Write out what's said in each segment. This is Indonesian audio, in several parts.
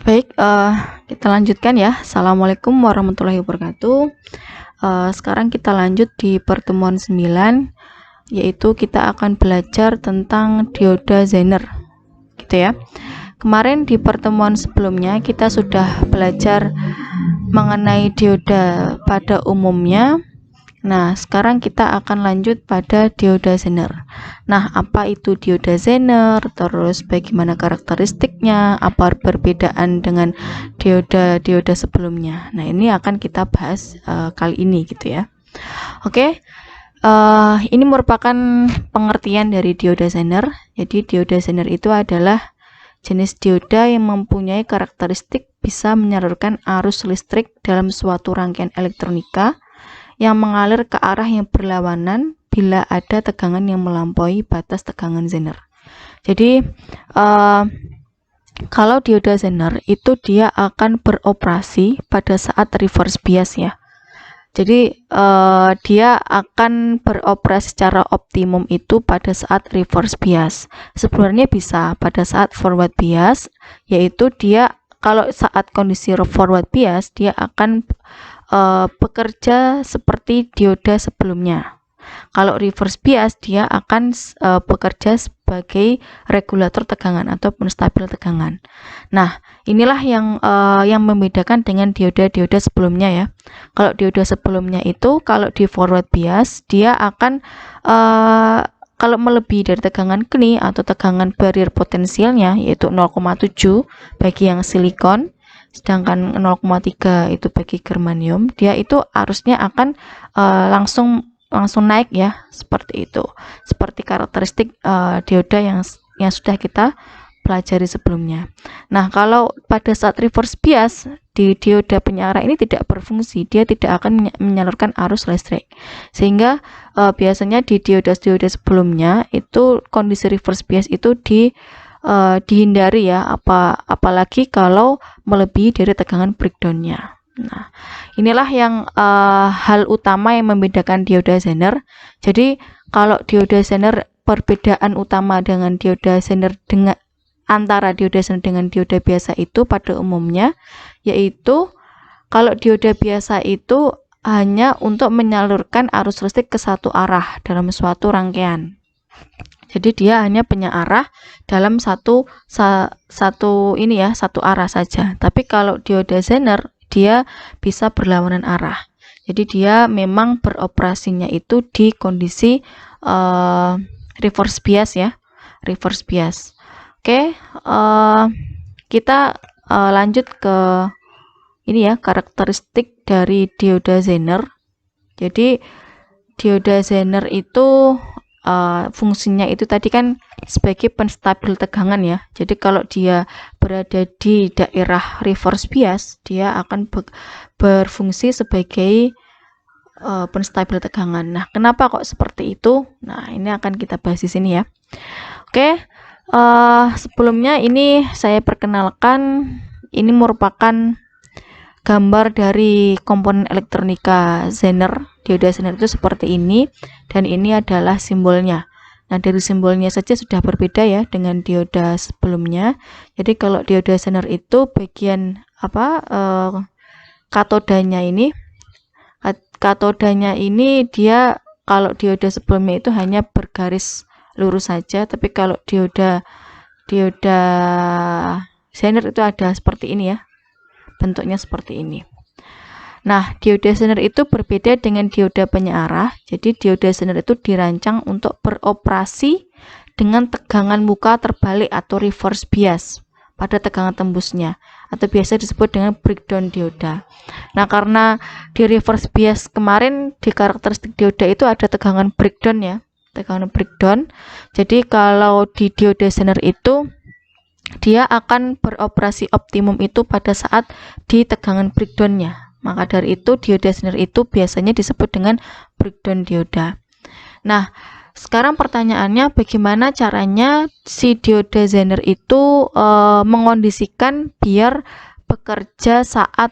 Baik, kita lanjutkan ya. Assalamualaikum warahmatullahi wabarakatuh. Sekarang kita lanjut di pertemuan 9, yaitu kita akan belajar tentang dioda Zener, gitu ya. Kemarin di pertemuan sebelumnya kita sudah belajar mengenai dioda pada umumnya. Nah, sekarang kita akan lanjut pada dioda Zener. Nah, apa itu dioda Zener? Terus bagaimana karakteristiknya? Apa perbedaan dengan dioda sebelumnya? Nah, ini akan kita bahas kali ini gitu ya. Oke. Ini merupakan pengertian dari dioda Zener. Jadi dioda Zener itu adalah jenis dioda yang mempunyai karakteristik bisa menyalurkan arus listrik dalam suatu rangkaian elektronika yang mengalir ke arah yang berlawanan bila ada tegangan yang melampaui batas tegangan Zener. Jadi kalau dioda Zener itu dia akan beroperasi pada saat reverse bias ya. Jadi dia akan beroperasi secara optimum itu pada saat reverse bias. Sebenarnya bisa pada saat forward bias, yaitu dia kalau saat kondisi forward bias dia akan bekerja seperti dioda sebelumnya. Kalau reverse bias dia akan bekerja sebagai regulator tegangan atau penstabil tegangan. Nah, inilah yang membedakan dengan dioda-dioda sebelumnya ya. Kalau dioda sebelumnya itu kalau di forward bias dia akan kalau melebihi dari tegangan Kni atau tegangan barrier potensialnya yaitu 0,7 bagi yang silikon, sedangkan 0,3 itu bagi germanium, dia itu arusnya akan langsung naik ya, seperti itu. Seperti karakteristik dioda yang sudah kita pelajari sebelumnya. Nah, kalau pada saat reverse bias di dioda penyearah ini tidak berfungsi, dia tidak akan menyalurkan arus listrik. Sehingga biasanya di dioda-dioda sebelumnya itu kondisi reverse bias itu dihindari ya, apalagi kalau melebihi dari tegangan breakdown-nya. Nah, inilah yang hal utama yang membedakan dioda Zener. Jadi kalau dioda Zener, perbedaan utama dengan dioda Zener antara dioda Zener dengan dioda biasa itu pada umumnya yaitu kalau dioda biasa itu hanya untuk menyalurkan arus listrik ke satu arah dalam suatu rangkaian. Jadi dia hanya penyearah dalam satu arah saja. Tapi kalau dioda Zener dia bisa berlawanan arah. Jadi dia memang beroperasinya itu di kondisi reverse bias ya, reverse bias. Oke, kita lanjut ke ini ya, karakteristik dari dioda Zener. Jadi dioda Zener itu fungsinya itu tadi kan sebagai penstabil tegangan ya. Jadi kalau dia berada di daerah reverse bias, dia akan berfungsi sebagai penstabil tegangan. Nah, kenapa kok seperti itu? Nah, ini akan kita bahas di sini ya. Oke, sebelumnya ini saya perkenalkan, ini merupakan gambar dari komponen elektronika Zener. Dioda Zener itu seperti ini, dan ini adalah simbolnya. Nah, dari simbolnya saja sudah berbeda ya dengan dioda sebelumnya. Jadi kalau dioda Zener itu bagian katodanya ini dia kalau dioda sebelumnya itu hanya bergaris lurus saja, tapi kalau dioda Zener itu ada seperti ini ya, bentuknya seperti ini. Nah, dioda Zener itu berbeda dengan dioda penyearah. Jadi dioda Zener itu dirancang untuk beroperasi dengan tegangan muka terbalik atau reverse bias pada tegangan tembusnya, atau biasa disebut dengan breakdown dioda. Nah, karena di reverse bias kemarin di karakteristik dioda itu ada tegangan breakdown ya, tegangan breakdown. Jadi kalau di dioda Zener itu dia akan beroperasi optimum itu pada saat di tegangan breakdown-nya. Maka dari itu dioda Zener itu biasanya disebut dengan breakdown dioda. Nah, sekarang pertanyaannya bagaimana caranya si dioda Zener itu mengondisikan biar bekerja saat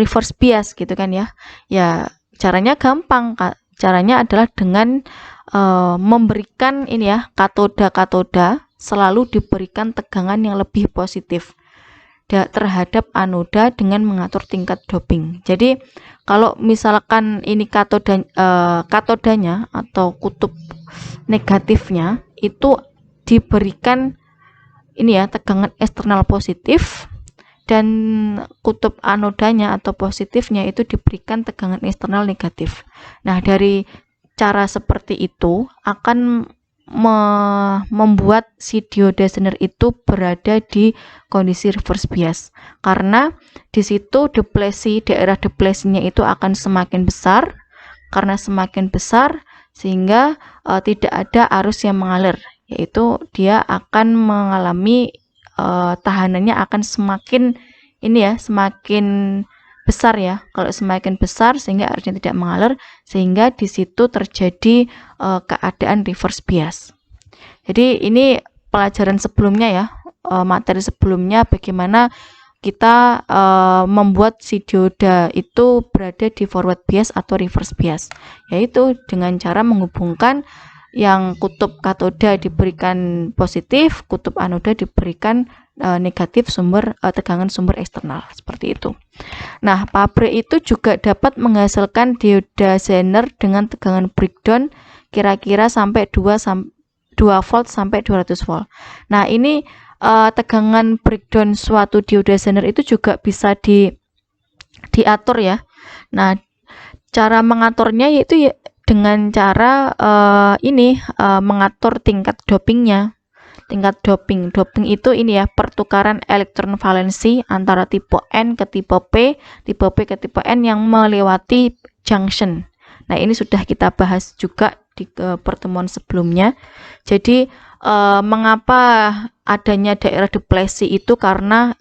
reverse bias gitu kan ya. Ya, caranya gampang, Kak. Caranya adalah dengan memberikan ini ya, katoda selalu diberikan tegangan yang lebih positif. terhadap anoda dengan mengatur tingkat doping. Jadi kalau misalkan ini katodanya atau kutub negatifnya itu diberikan ini ya tegangan eksternal positif, dan kutub anodanya atau positifnya itu diberikan tegangan eksternal negatif. Nah, dari cara seperti itu akan membuat si dioda zener itu berada di kondisi reverse bias, karena di situ daerah deplesinya itu akan semakin besar, karena semakin besar sehingga tidak ada arus yang mengalir, yaitu dia akan mengalami tahanannya akan semakin semakin besar ya. Kalau semakin besar sehingga arusnya tidak mengalir, sehingga di situ terjadi keadaan reverse bias. Jadi ini pelajaran sebelumnya ya, materi sebelumnya bagaimana kita membuat si dioda itu berada di forward bias atau reverse bias, yaitu dengan cara menghubungkan yang kutub katoda diberikan positif, kutub anoda diberikan negatif tegangan sumber eksternal, seperti itu. Nah, pabrik itu juga dapat menghasilkan dioda zener dengan tegangan breakdown kira-kira sampai 2 volt sampai 200 volt. Nah, ini tegangan breakdown suatu dioda zener itu juga bisa diatur ya. Nah, cara mengaturnya yaitu dengan cara mengatur tingkat dopingnya. Tingkat doping itu ini ya, pertukaran elektron valensi antara tipe N ke tipe P ke tipe N yang melewati junction. Nah, ini sudah kita bahas juga di pertemuan sebelumnya. Jadi mengapa adanya daerah deplesi itu karena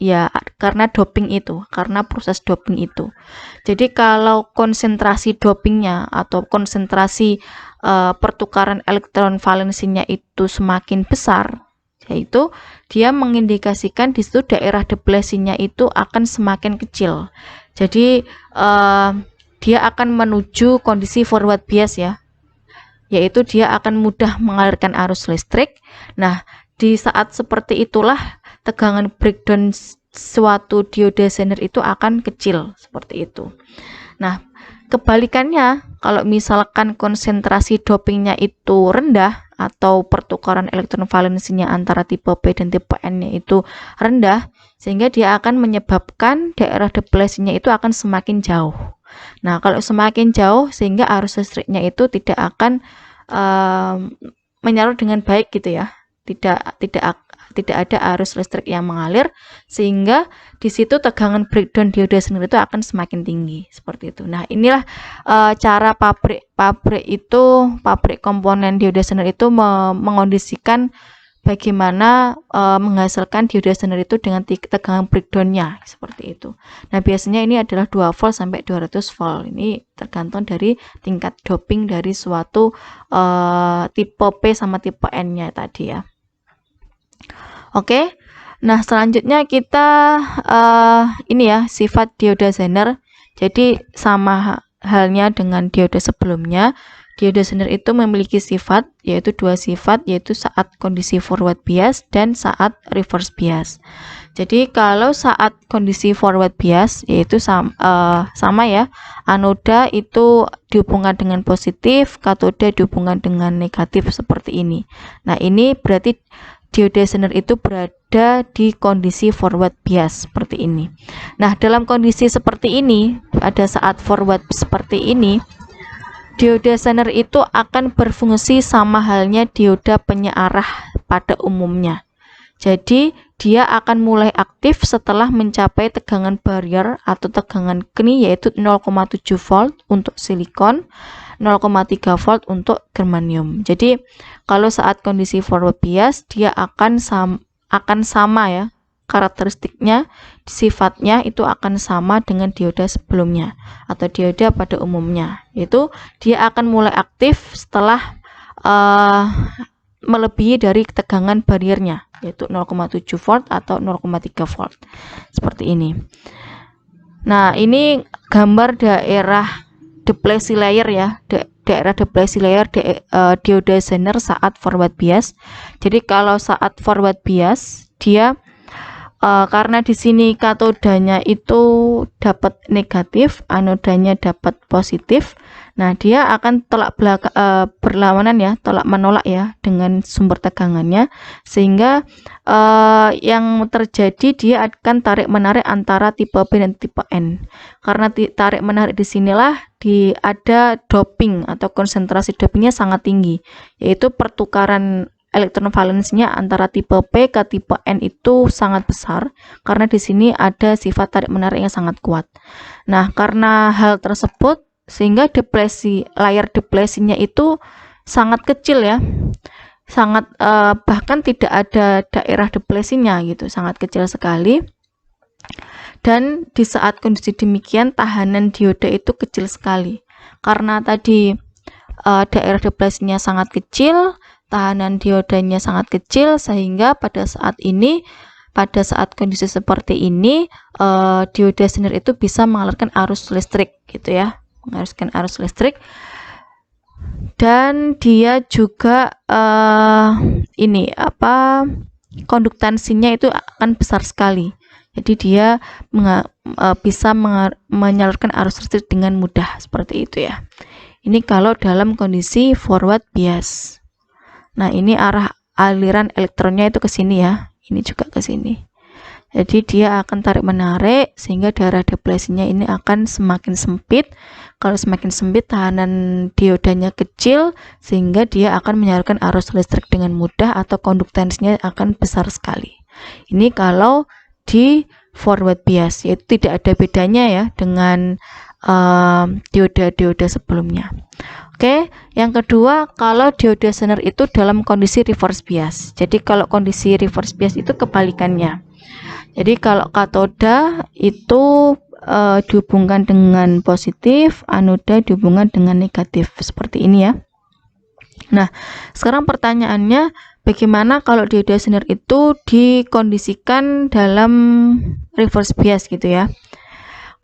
doping itu, karena proses doping itu. Jadi kalau konsentrasi dopingnya atau konsentrasi pertukaran elektron valensinya itu semakin besar, yaitu dia mengindikasikan di situ daerah deplesinya itu akan semakin kecil. Jadi dia akan menuju kondisi forward bias ya, yaitu dia akan mudah mengalirkan arus listrik. Nah, di saat seperti itulah tegangan breakdown suatu dioda zener itu akan kecil, seperti itu. Nah, kebalikannya, kalau misalkan konsentrasi dopingnya itu rendah atau pertukaran elektron valensinya antara tipe P dan tipe N-nya itu rendah, sehingga dia akan menyebabkan daerah deplesinya itu akan semakin jauh. Nah, kalau semakin jauh sehingga arus listriknya itu tidak akan menyalur dengan baik gitu ya. Tidak ada arus listrik yang mengalir, sehingga di situ tegangan breakdown dioda zener itu akan semakin tinggi, seperti itu. Nah, inilah cara pabrik komponen dioda zener itu mengondisikan bagaimana menghasilkan dioda zener itu dengan tegangan breakdownnya, seperti itu. Nah, biasanya ini adalah 2 volt sampai 200 volt. Ini tergantung dari tingkat doping dari suatu tipe P sama tipe N-nya tadi ya. Oke. Nah, selanjutnya kita ini ya, sifat dioda zener. Jadi sama halnya dengan dioda sebelumnya, dioda zener itu memiliki sifat, yaitu 2 sifat, yaitu saat kondisi forward bias dan saat reverse bias. Jadi kalau saat kondisi forward bias, yaitu sama ya, anoda itu dihubungkan dengan positif, katoda dihubungkan dengan negatif, seperti ini. Nah, ini berarti dioda zener itu berada di kondisi forward bias seperti ini. Nah, dalam kondisi seperti ini, pada saat forward seperti ini, dioda zener itu akan berfungsi sama halnya dioda penyearah pada umumnya. Jadi, dia akan mulai aktif setelah mencapai tegangan barrier atau tegangan keni, yaitu 0,7 volt untuk silikon, 0,3 volt untuk germanium. Jadi kalau saat kondisi forward bias, dia akan sama ya, karakteristiknya, sifatnya itu akan sama dengan dioda sebelumnya atau dioda pada umumnya, yaitu dia akan mulai aktif setelah melebihi dari tegangan bariernya, yaitu 0,7 volt atau 0,3 volt, seperti ini. Nah, ini gambar daerah deplesi layer ya, daerah deplesi layer dioda zener saat forward bias. Jadi kalau saat forward bias, dia karena di sini katodanya itu dapat negatif, anodanya dapat positif. Nah, dia akan berlawanan ya, tolak menolak ya dengan sumber tegangannya, sehingga yang terjadi dia akan tarik menarik antara tipe P dan tipe N. Karena tarik menarik di sinilah ada doping atau konsentrasi dopingnya sangat tinggi, yaitu pertukaran elektron valensinya antara tipe P ke tipe N itu sangat besar karena di sini ada sifat tarik menarik yang sangat kuat. Nah, karena hal tersebut sehingga layar deplesinya itu sangat kecil ya. Sangat bahkan tidak ada daerah deplesinya gitu, sangat kecil sekali. Dan di saat kondisi demikian tahanan dioda itu kecil sekali. Karena tadi daerah deplesinya sangat kecil, tahanan diodanya sangat kecil, sehingga pada saat kondisi seperti ini dioda zener itu bisa mengalirkan arus listrik gitu ya, mengalirkan arus listrik. Dan dia juga konduktansinya itu akan besar sekali, jadi dia bisa menyalurkan arus listrik dengan mudah seperti itu ya. Ini kalau dalam kondisi forward bias. Nah, ini arah aliran elektronnya itu ke sini ya. Ini juga ke sini. Jadi dia akan tarik menarik sehingga daerah deplesinya ini akan semakin sempit. Kalau semakin sempit, tahanan diodanya kecil sehingga dia akan menyalurkan arus listrik dengan mudah atau konduktansinya akan besar sekali. Ini kalau di forward bias, yaitu tidak ada bedanya ya dengan dioda-dioda sebelumnya. Oke, yang kedua, kalau dioda zener itu dalam kondisi reverse bias. Jadi kalau kondisi reverse bias itu kebalikannya. Jadi kalau katoda itu dihubungkan dengan positif, anoda dihubungkan dengan negatif, seperti ini ya. Nah, sekarang pertanyaannya, bagaimana kalau dioda zener itu dikondisikan dalam reverse bias gitu ya.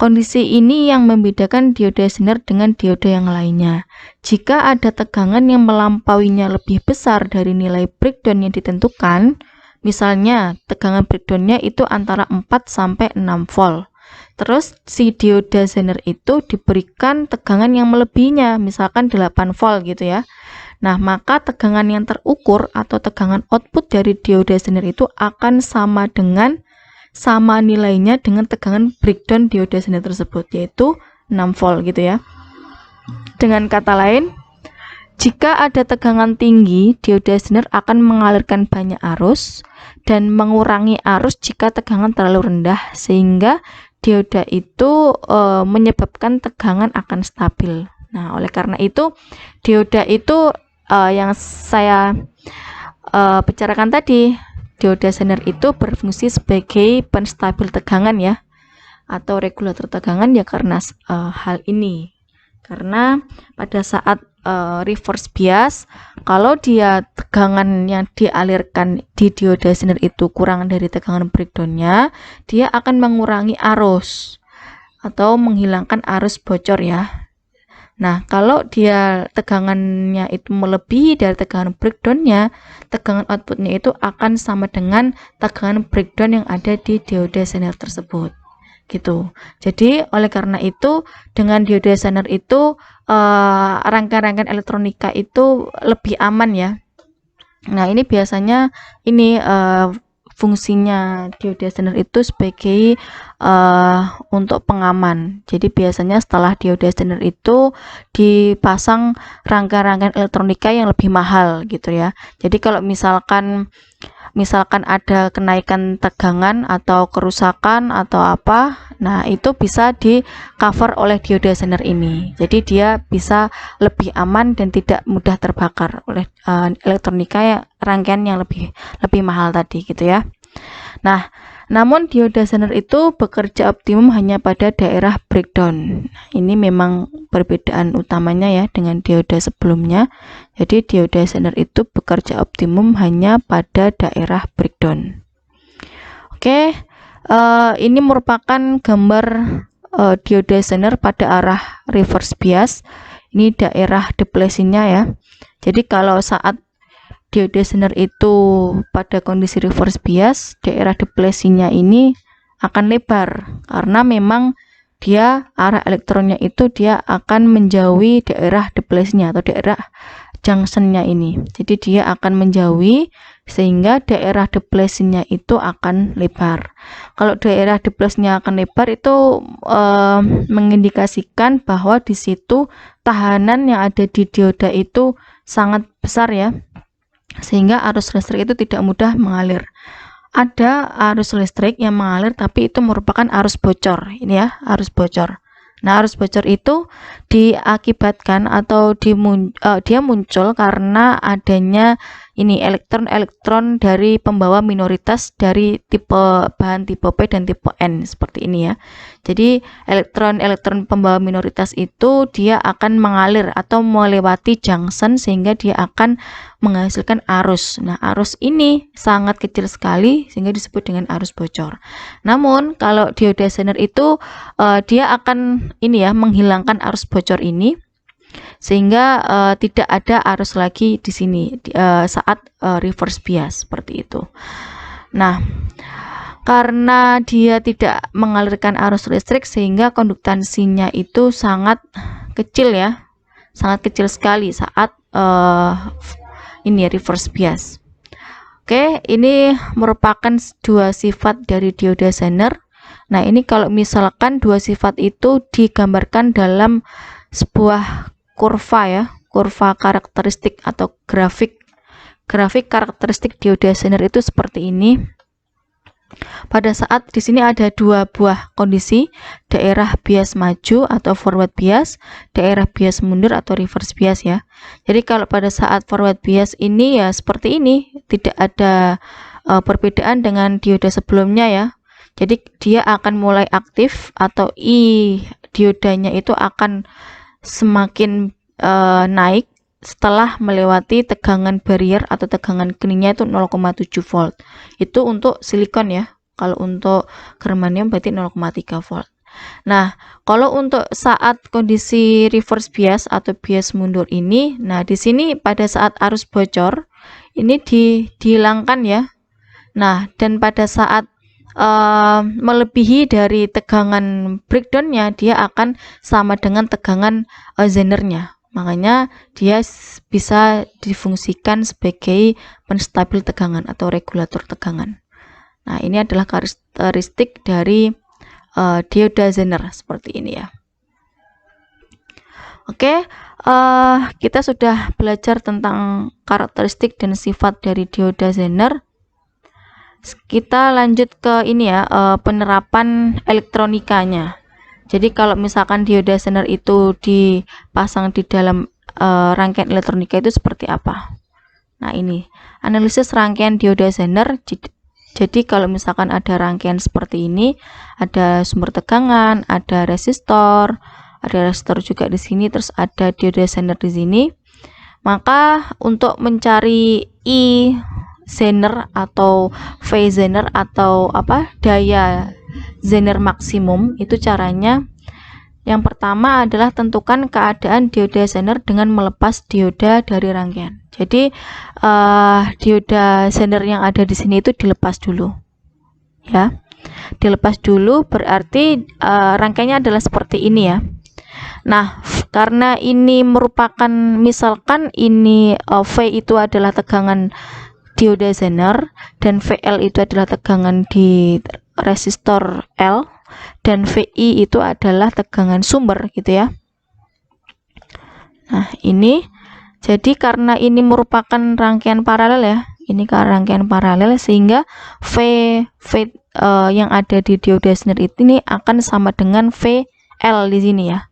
Kondisi ini yang membedakan dioda zener dengan dioda yang lainnya. Jika ada tegangan yang melampauinya lebih besar dari nilai breakdown yang ditentukan, misalnya tegangan breakdownnya itu antara 4 sampai 6 volt. Terus si dioda zener itu diberikan tegangan yang melebihinya, misalkan 8 volt gitu ya. Nah, maka tegangan yang terukur atau tegangan output dari dioda zener itu akan sama nilainya dengan tegangan breakdown dioda zener tersebut, yaitu 6 volt gitu ya. Dengan kata lain, jika ada tegangan tinggi, dioda zener akan mengalirkan banyak arus dan mengurangi arus jika tegangan terlalu rendah, sehingga dioda itu menyebabkan tegangan akan stabil. Nah, oleh karena itu dioda itu yang saya bicarakan tadi, dioda zener itu berfungsi sebagai penstabil tegangan ya, atau regulator tegangan ya, karena hal ini. Karena pada saat reverse bias, kalau dia tegangan yang dialirkan di dioda zener itu kurang dari tegangan breakdownnya, dia akan mengurangi arus atau menghilangkan arus bocor ya. Nah, kalau dia tegangannya itu melebihi dari tegangan breakdownnya, tegangan outputnya itu akan sama dengan tegangan breakdown yang ada di dioda zener tersebut. Gitu. Jadi, oleh karena itu, dengan dioda zener itu rangkaian-rangkaian elektronika itu lebih aman ya. Nah, ini biasanya fungsinya dioda zener itu sebagai untuk pengaman. Jadi biasanya setelah dioda zener itu dipasang rangkaian-rangkaian elektronika yang lebih mahal gitu ya. Jadi kalau misalkan ada kenaikan tegangan atau kerusakan atau apa, nah itu bisa di cover oleh dioda zener ini. Jadi dia bisa lebih aman dan tidak mudah terbakar oleh elektronika rangkaian yang lebih mahal tadi gitu ya. Nah, namun dioda zener itu bekerja optimum hanya pada daerah breakdown. Ini memang perbedaan utamanya ya dengan dioda sebelumnya. Jadi dioda zener itu bekerja optimum hanya pada daerah breakdown. Oke, ini merupakan gambar dioda zener pada arah reverse bias. Ini daerah deplesinya ya. Jadi kalau saat diode Zener itu pada kondisi reverse bias, daerah deplesinya ini akan lebar karena memang dia arah elektronnya itu dia akan menjauhi daerah deplesinya atau daerah junctionnya ini. Jadi dia akan menjauhi sehingga daerah deplesinya itu akan lebar. Kalau daerah deplesinya akan lebar itu mengindikasikan bahwa di situ tahanan yang ada di dioda itu sangat besar ya, sehingga arus listrik itu tidak mudah mengalir. Ada arus listrik yang mengalir tapi itu merupakan arus bocor. Ini ya, arus bocor. Nah, arus bocor itu diakibatkan atau dia muncul karena adanya ini elektron-elektron dari pembawa minoritas dari bahan tipe P dan tipe N seperti ini ya. Jadi elektron-elektron pembawa minoritas itu dia akan mengalir atau melewati junction sehingga dia akan menghasilkan arus. Nah, arus ini sangat kecil sekali sehingga disebut dengan arus bocor. Namun kalau diode Zener itu dia akan ini ya menghilangkan arus bocor ini sehingga tidak ada arus lagi di sini saat reverse bias seperti itu. Nah, karena dia tidak mengalirkan arus listrik sehingga konduktansinya itu sangat kecil ya, sangat kecil sekali saat ini reverse bias. Oke, ini merupakan dua sifat dari diode Zener. Nah, ini kalau misalkan dua sifat itu digambarkan dalam sebuah kurva ya, kurva karakteristik atau grafik karakteristik diode Zener itu seperti ini. Pada saat di sini ada dua buah kondisi, daerah bias maju atau forward bias, daerah bias mundur atau reverse bias ya. Jadi kalau pada saat forward bias ini ya seperti ini, tidak ada perbedaan dengan diode sebelumnya ya. Jadi dia akan mulai aktif atau I diodanya itu akan semakin naik setelah melewati tegangan barrier atau tegangan keningnya itu 0,7 volt. Itu untuk silikon ya. Kalau untuk germanium berarti 0,3 volt. Nah, kalau untuk saat kondisi reverse bias atau bias mundur ini, nah di sini pada saat arus bocor ini dihilangkan ya. Nah, dan pada saat melebihi dari tegangan breakdownnya, dia akan sama dengan tegangan Zenernya. Makanya dia bisa difungsikan sebagai penstabil tegangan atau regulator tegangan. Nah, ini adalah karakteristik dari diode Zener seperti ini ya. Oke, kita sudah belajar tentang karakteristik dan sifat dari diode Zener. Kita lanjut ke ini ya, penerapan elektronikanya. Jadi kalau misalkan diode Zener itu dipasang di dalam rangkaian elektronika itu seperti apa? Nah, ini analisis rangkaian diode Zener. Jadi kalau misalkan ada rangkaian seperti ini, ada sumber tegangan, ada resistor juga di sini, terus ada diode Zener di sini. Maka untuk mencari I Zener atau V Zener atau daya Zener maksimum, itu caranya yang pertama adalah tentukan keadaan diode Zener dengan melepas dioda dari rangkaian. Jadi dioda Zener yang ada di sini itu dilepas dulu ya, dilepas dulu berarti rangkaiannya adalah seperti ini ya. Nah, karena ini merupakan misalkan ini V itu adalah tegangan diode Zener dan VL itu adalah tegangan di resistor L dan VI itu adalah tegangan sumber gitu ya. Nah, ini jadi karena ini merupakan rangkaian paralel ya, ini rangkaian paralel sehingga V yang ada di diode Zener ini akan sama dengan VL di sini ya.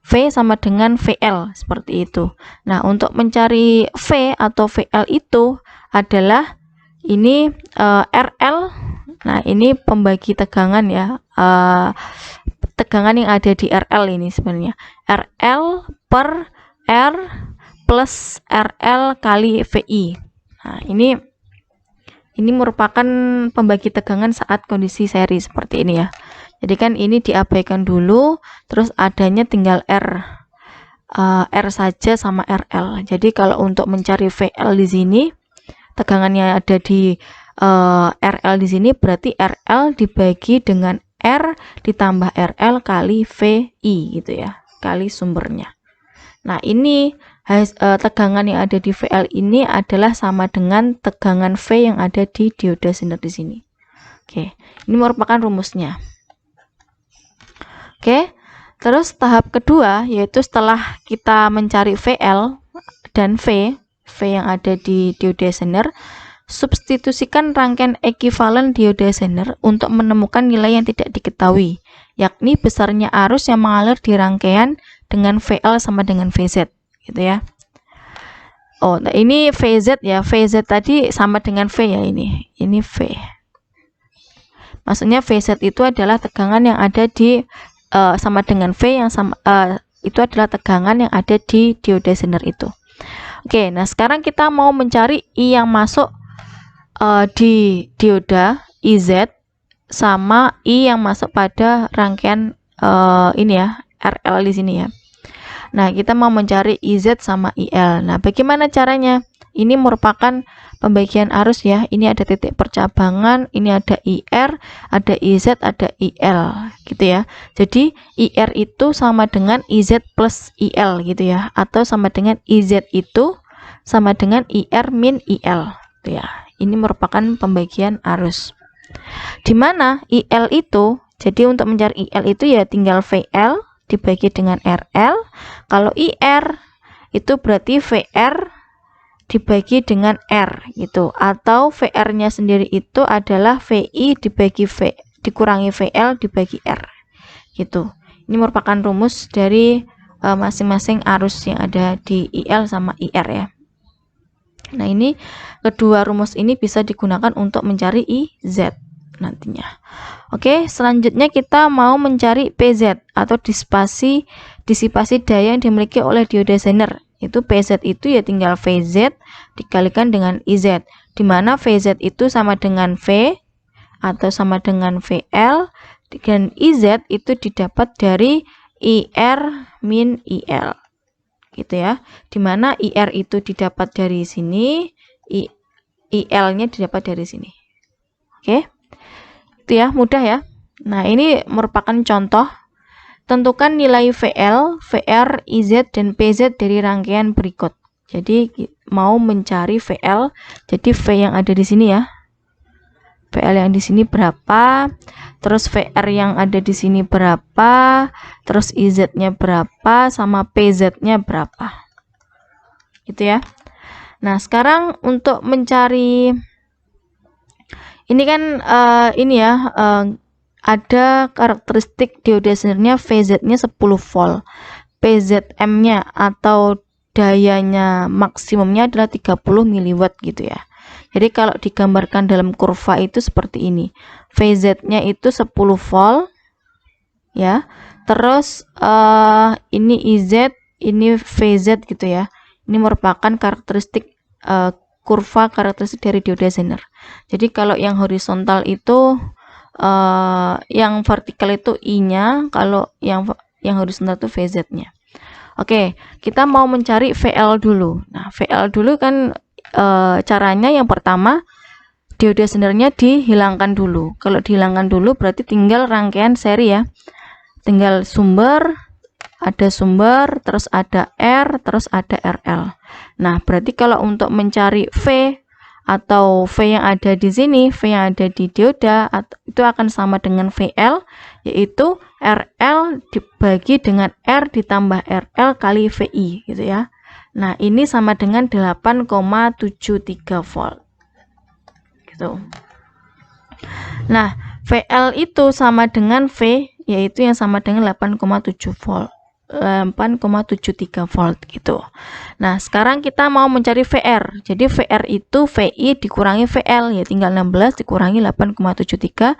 V sama dengan VL seperti itu. Nah, untuk mencari V atau VL itu adalah ini RL. Nah, ini pembagi tegangan ya, tegangan yang ada di RL ini sebenarnya RL per R plus RL kali VI. Nah, ini merupakan pembagi tegangan saat kondisi seri seperti ini ya. Jadi kan ini diabaikan dulu, terus adanya tinggal R saja sama RL. Jadi kalau untuk mencari VL di sini tegangannya ada di RL di sini, berarti RL dibagi dengan R ditambah RL kali VI gitu ya, kali sumbernya. Nah, ini tegangan yang ada di VL ini adalah sama dengan tegangan V yang ada di dioda sinar di sini. Oke, ini merupakan rumusnya. Oke, terus tahap kedua yaitu setelah kita mencari VL dan V yang ada di dioda Zener, substitusikan rangkaian ekuivalen dioda Zener untuk menemukan nilai yang tidak diketahui, yakni besarnya arus yang mengalir di rangkaian dengan VL sama dengan VZ, gitu ya. Oh, nah ini VZ ya, VZ tadi sama dengan V ya, ini V. Maksudnya VZ itu adalah tegangan yang ada di sama dengan V yang sama itu adalah tegangan yang ada di dioda Zener itu. Oke, nah sekarang kita mau mencari I yang masuk di dioda IZ sama I yang masuk pada rangkaian ini ya, RL di sini ya. Nah, kita mau mencari IZ sama IL. Nah, bagaimana caranya? Ini merupakan pembagian arus ya. Ini ada titik percabangan, ini ada IR, ada IZ, ada IL gitu ya. Jadi IR itu sama dengan IZ plus IL gitu ya, atau sama dengan IZ itu sama dengan IR min IL gitu ya. Ini merupakan pembagian arus. Di mana IL itu, jadi untuk mencari IL itu ya tinggal VL dibagi dengan RL. Kalau IR itu berarti VR dibagi dengan R gitu, atau VR-nya sendiri itu adalah VI dibagi V dikurangi VL dibagi R gitu. Ini merupakan rumus dari masing-masing arus yang ada di IL sama IR ya. Nah, ini kedua rumus ini bisa digunakan untuk mencari IZ nantinya. Oke, selanjutnya kita mau mencari PZ atau disipasi daya yang dimiliki oleh dioda Zener. Itu PZ itu ya tinggal VZ dikalikan dengan IZ, di mana VZ itu sama dengan V atau sama dengan VL, dan IZ itu didapat dari IR min IL gitu ya, dimana IR itu didapat dari sini, IL-nya didapat dari sini. Oke, itu ya, mudah ya. Nah, ini merupakan contoh. Tentukan nilai VL, VR, IZ, dan PZ dari rangkaian berikut. Jadi mau mencari VL, jadi V yang ada di sini ya, VL yang di sini berapa, terus VR yang ada di sini berapa, terus IZ-nya berapa, sama PZ-nya berapa, gitu ya. Nah, sekarang untuk mencari ini kan ini ya, ada karakteristik dioda Zener-nya VZ-nya 10 volt, PZM-nya atau dayanya maksimumnya adalah 30 mW gitu ya. Jadi kalau digambarkan dalam kurva itu seperti ini, VZ-nya itu 10 volt ya, terus ini IZ, ini VZ gitu ya. Ini merupakan karakteristik kurva karakteristik dari dioda Zener. Jadi kalau yang horizontal itu yang vertikal itu I-nya, kalau yang horizontal itu VZ-nya. Oke, kita mau mencari VL dulu. Nah, VL dulu kan caranya yang pertama dioda Zener-nya dihilangkan dulu. Kalau dihilangkan dulu berarti tinggal rangkaian seri ya. Tinggal sumber, ada sumber, terus ada R, terus ada RL. Nah, berarti kalau untuk mencari V atau V yang ada di sini, V yang ada di dioda, itu akan sama dengan VL, yaitu RL dibagi dengan R ditambah RL kali VI gitu ya. Nah, ini sama dengan 8,73 volt gitu. Nah, VL itu sama dengan V, yaitu yang sama dengan 8,7 volt. 8,73 volt gitu. Nah, sekarang kita mau mencari VR. Jadi VR itu VI dikurangi VL, ya tinggal 16 dikurangi 8,73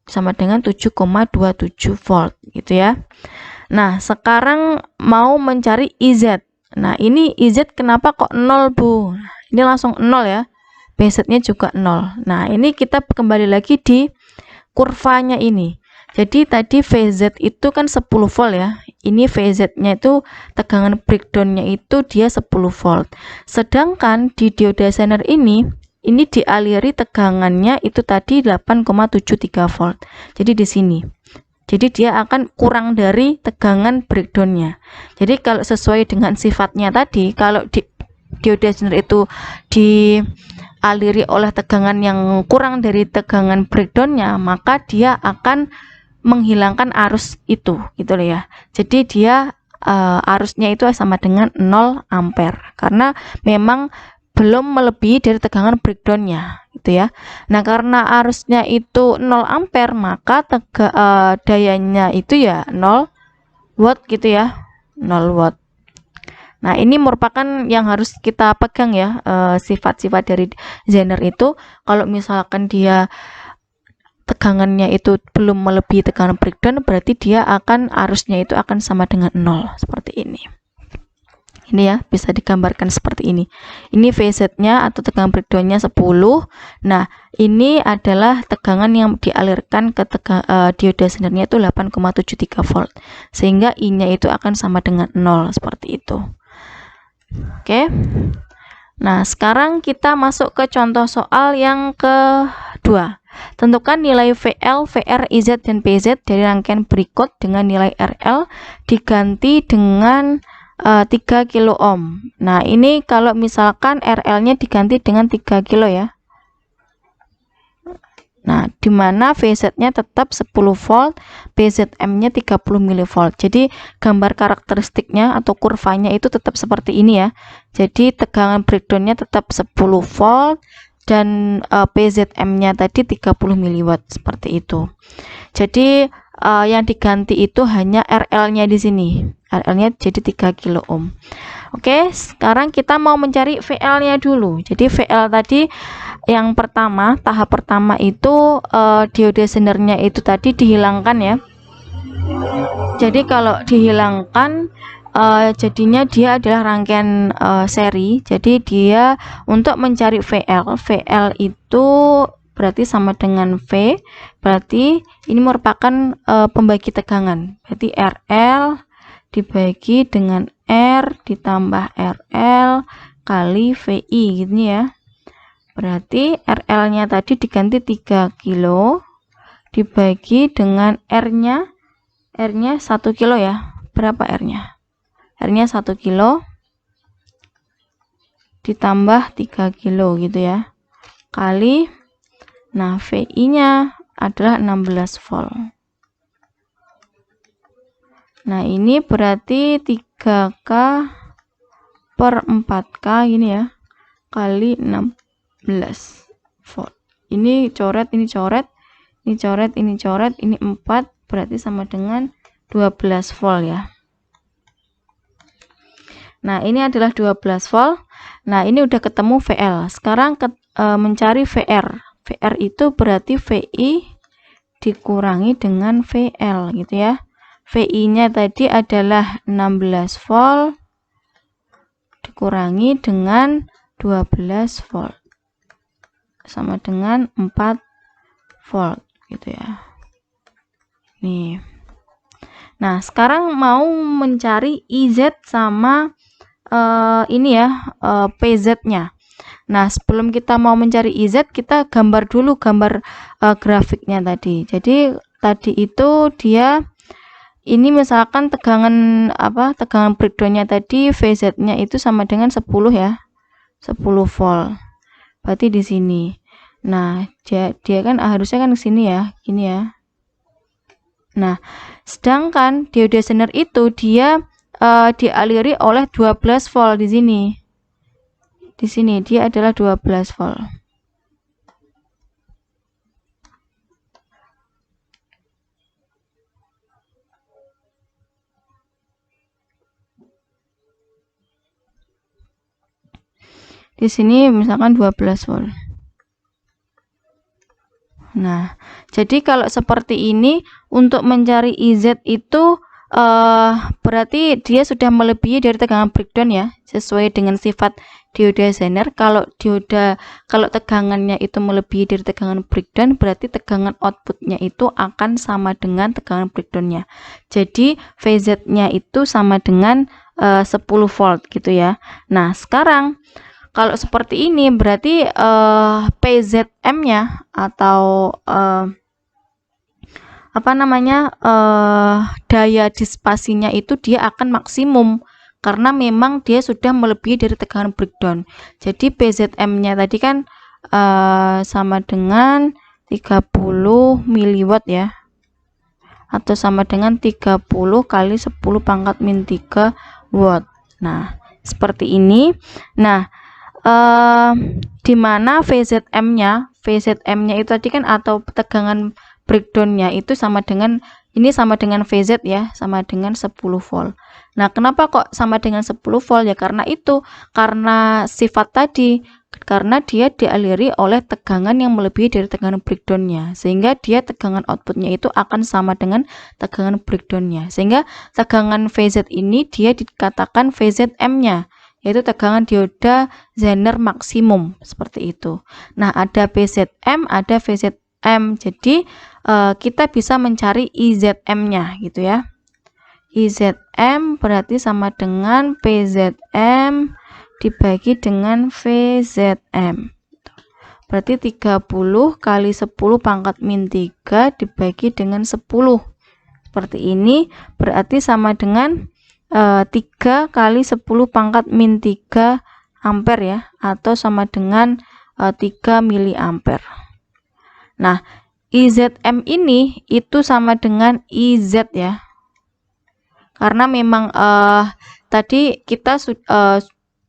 sama dengan 7,27 volt gitu ya. Nah, sekarang mau mencari IZ. Nah, ini IZ kenapa kok 0, Bu? Ini langsung 0 ya. PZ-nya juga 0. Nah, ini kita kembali lagi di kurvanya ini. Jadi tadi VZ itu kan 10 volt ya. Ini VZ-nya itu tegangan breakdown-nya itu dia 10 volt. Sedangkan di dioda Zener ini ini dialiri tegangannya itu tadi 8,73 volt. Jadi di sini. Jadi dia akan kurang dari tegangan breakdownnya. Jadi kalau sesuai dengan sifatnya tadi, kalau dioda zener itu dialiri oleh tegangan yang kurang dari tegangan breakdownnya, maka dia akan menghilangkan arus itu, gitu loh ya. Jadi dia arusnya itu sama dengan 0 ampere karena memang belum melebihi dari tegangan breakdownnya, gitu ya. Nah, karena arusnya itu 0 ampere, maka dayanya itu ya 0 watt gitu ya, 0 watt. Nah, ini merupakan yang harus kita pegang ya, sifat-sifat dari zener itu. Kalau misalkan dia tegangannya itu belum melebihi tegangan breakdown, berarti dia akan arusnya itu akan sama dengan 0, seperti ini. Ini ya, bisa digambarkan seperti ini. Ini VZ-nya atau tegangan breakdown-nya 10. Nah, ini adalah tegangan yang dialirkan ke dioda zenernya itu 8,73 volt. Sehingga I-nya itu akan sama dengan 0, seperti itu. Oke. Nah, sekarang kita masuk ke contoh soal yang kedua. Tentukan nilai VL, VR, IZ, dan PZ dari rangkaian berikut dengan nilai RL diganti dengan 3 kilo ohm. Nah, ini kalau misalkan RL-nya diganti dengan 3 kilo ya. Nah, di mana VZ-nya tetap 10 volt, PZM-nya 30 mV. Jadi, gambar karakteristiknya atau kurvanya itu tetap seperti ini ya. Jadi, tegangan breakdown-nya tetap 10 volt dan PZM-nya tadi 30 mW seperti itu. Jadi, yang diganti itu hanya RL-nya di sini. RL-nya jadi 3 kilo ohm. Oke, sekarang kita mau mencari VL-nya dulu. Jadi VL tadi yang pertama, tahap pertama itu dioda zenernya itu tadi dihilangkan ya. Jadi kalau dihilangkan jadinya dia adalah rangkaian seri. Jadi dia untuk mencari VL itu berarti sama dengan V, berarti ini merupakan pembagi tegangan. Berarti RL dibagi dengan R ditambah RL kali VI gitu ya. Berarti RL-nya tadi diganti 3 kilo dibagi dengan R-nya 1 kilo ya. Berapa R-nya? R-nya 1 kilo ditambah 3 kilo gitu ya. Kali, nah VI-nya adalah 16 volt. Nah, ini berarti 3K per 4K gini ya, kali 16 volt. Ini coret, ini coret, ini coret, ini coret, ini 4, berarti sama dengan 12 volt ya. Nah, ini adalah 12 volt. Nah, ini udah ketemu VL. Sekarang mencari VR. VR itu berarti VI dikurangi dengan VL gitu ya. VI-nya tadi adalah 16 volt dikurangi dengan 12 volt sama dengan 4 volt gitu ya. Nih. Nah, sekarang mau mencari IZ sama ini ya, PZ-nya. Nah, sebelum kita mau mencari IZ, kita gambar dulu gambar grafiknya tadi. Jadi tadi itu dia ini misalkan tegangan tegangan breakdown-nya tadi VZ-nya itu sama dengan 10 ya. 10 volt. Berarti di sini. Nah, dia kan harusnya kan ke sini ya, gini ya. Nah, sedangkan dioda zener itu dia dialiri oleh 12 volt di sini. Di sini dia adalah 12 volt. Di sini misalkan 12 volt. Nah, jadi kalau seperti ini untuk mencari IZ itu berarti dia sudah melebihi dari tegangan breakdown ya, sesuai dengan sifat dioda zener. Kalau tegangannya itu melebihi dari tegangan breakdown, berarti tegangan outputnya itu akan sama dengan tegangan breakdownnya. Jadi VZ-nya itu sama dengan 10 volt gitu ya. Nah, sekarang Kalau seperti ini berarti PZM-nya atau apa namanya, daya disipasinya itu dia akan maksimum karena memang dia sudah melebihi dari tegangan breakdown. Jadi PZM-nya tadi kan sama dengan 30 miliwatt ya, atau sama dengan 30 kali 10 pangkat min 3 watt. Nah, seperti ini. Nah, di mana VZM-nya itu tadi kan, atau tegangan breakdown-nya itu sama dengan, ini sama dengan VZ ya, sama dengan 10 volt. Nah, kenapa kok sama dengan 10 volt ya? Karena sifat tadi, karena dia dialiri oleh tegangan yang melebihi dari tegangan breakdown-nya, sehingga dia tegangan outputnya itu akan sama dengan tegangan breakdown-nya, sehingga tegangan VZ ini dia dikatakan VZM-nya, yaitu tegangan dioda Zener maksimum, seperti itu. Nah, ada PZM, ada VZM, jadi kita bisa mencari IZM-nya gitu ya. IZM berarti sama dengan PZM dibagi dengan VZM. Berarti 30 kali 10 pangkat min 3 dibagi dengan 10. Seperti ini, berarti sama dengan 3 kali 10 pangkat min 3 ampere ya, atau sama dengan 3 miliampere. Nah, IZM ini itu sama dengan IZ ya. Karena memang tadi kita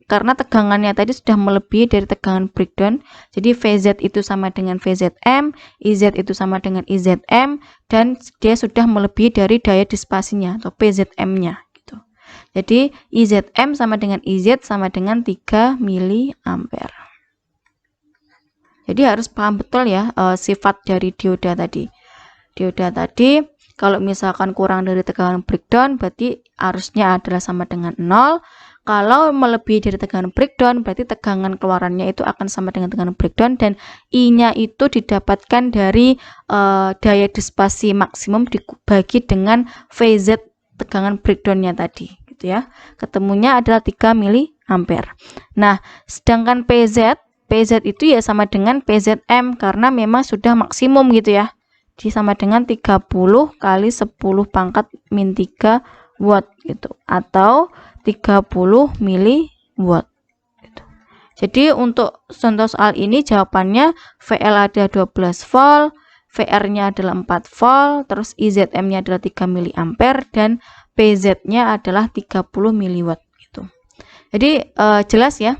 karena tegangannya tadi sudah melebihi dari tegangan breakdown, jadi VZ itu sama dengan VZM, IZ itu sama dengan IZM, dan dia sudah melebihi dari daya disipasinya atau PZM-nya gitu. Jadi IZM sama dengan IZ sama dengan 3 miliampere. Jadi harus paham betul ya sifat dari dioda tadi. Dioda tadi kalau misalkan kurang dari tegangan breakdown berarti arusnya adalah sama dengan 0. Kalau melebihi dari tegangan breakdown berarti tegangan keluarannya itu akan sama dengan tegangan breakdown, dan I-nya itu didapatkan dari daya disipasi maksimum dibagi dengan VZ tegangan breakdown-nya tadi gitu ya. Ketemunya adalah 3 miliampere. Nah, sedangkan PZ itu ya sama dengan PZM karena memang sudah maksimum gitu ya. Jadi sama dengan 30 kali 10 pangkat min 3 watt gitu, atau 30 miliwatt gitu. Jadi untuk contoh soal ini jawabannya VL ada 12 volt, VR-nya adalah 4 volt, terus IZM-nya adalah 3 miliampere, dan PZ-nya adalah 30 miliwatt gitu. Jadi jelas ya.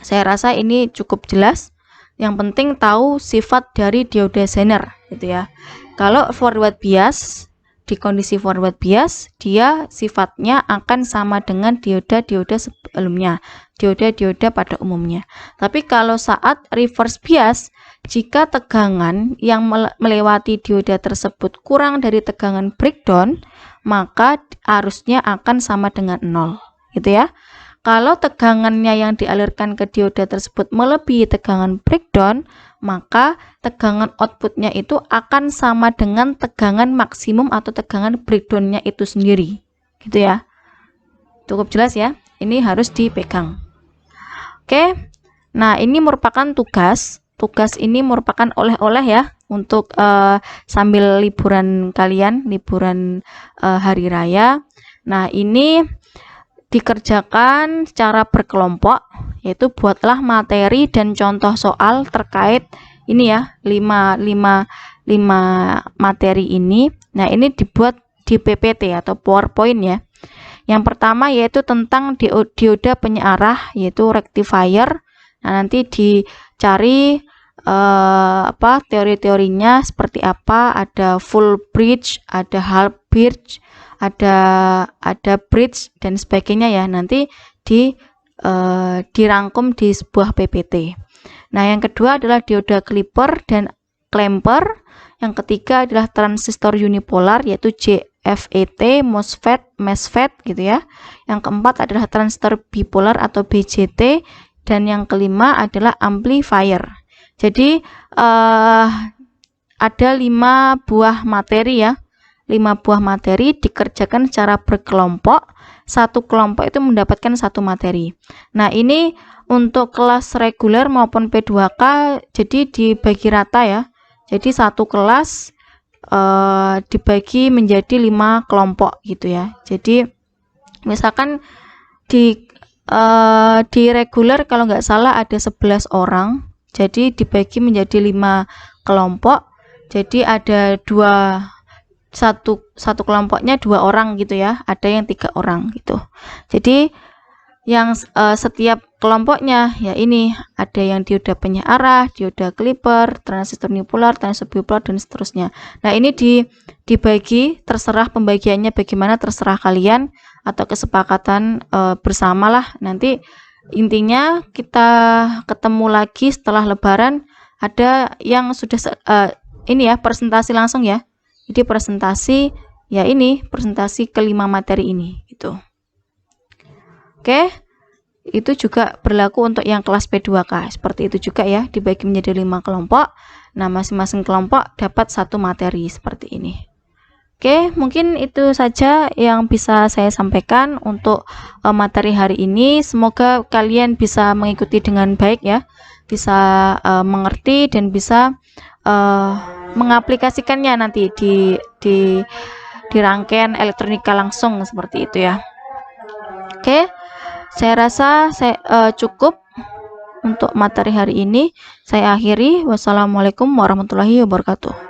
Saya rasa ini cukup jelas. Yang penting tahu sifat dari dioda Zener gitu ya. Kalau forward bias, di kondisi forward bias dia sifatnya akan sama dengan dioda-dioda sebelumnya, dioda-dioda pada umumnya. Tapi kalau saat reverse bias, jika tegangan yang melewati dioda tersebut kurang dari tegangan breakdown, maka arusnya akan sama dengan 0 gitu ya. Kalau tegangannya yang dialirkan ke dioda tersebut melebihi tegangan breakdown, maka tegangan outputnya itu akan sama dengan tegangan maksimum atau tegangan breakdownnya itu sendiri, gitu ya. Cukup jelas ya, ini harus dipegang. Oke, nah ini merupakan tugas ini merupakan oleh-oleh ya untuk sambil liburan kalian, liburan hari raya. Nah, ini dikerjakan secara berkelompok, yaitu buatlah materi dan contoh soal terkait ini ya, 5 materi ini. Nah, ini dibuat di PPT atau PowerPoint ya. Yang pertama yaitu tentang dioda penyearah, yaitu rectifier. Nah, nanti dicari teori-teorinya seperti apa, ada full bridge, ada half bridge, ada bridge dan sebagainya ya, nanti dirangkum di sebuah PPT. Nah, yang kedua adalah dioda clipper dan clamper. Yang ketiga adalah transistor unipolar, yaitu JFET, MOSFET, MESFET gitu ya. Yang keempat adalah transistor bipolar atau BJT, dan yang kelima adalah amplifier. Jadi ada 5 buah materi ya. 5 buah materi dikerjakan secara berkelompok. Satu kelompok itu mendapatkan 1 materi. Nah, ini untuk kelas reguler maupun P2K jadi dibagi rata ya. Jadi satu kelas dibagi menjadi 5 kelompok gitu ya. Jadi misalkan di reguler kalau nggak salah ada 11 orang, jadi dibagi menjadi 5 kelompok, jadi ada satu kelompoknya 2 orang gitu ya, ada yang 3 orang gitu. Jadi yang setiap kelompoknya ya ini ada yang dioda penyearah, dioda clipper, transistor unipolar, transistor bipolar dan seterusnya. Nah, ini dibagi, terserah pembagiannya bagaimana, terserah kalian atau kesepakatan bersamalah. Nanti intinya kita ketemu lagi setelah lebaran. Ada yang sudah ini ya presentasi langsung ya. Jadi presentasi ya ini presentasi kelima materi ini gitu. Oke, itu juga berlaku untuk yang kelas P2K. Seperti itu juga ya, dibagi menjadi 5 kelompok. Nah, masing-masing kelompok dapat 1 materi seperti ini. Oke, mungkin itu saja yang bisa saya sampaikan untuk materi hari ini. Semoga kalian bisa mengikuti dengan baik ya, bisa mengerti dan bisa mengaplikasikannya nanti di rangkaian elektronika langsung seperti itu ya. Oke, saya rasa cukup untuk materi hari ini. Saya akhiri. Wassalamualaikum warahmatullahi wabarakatuh.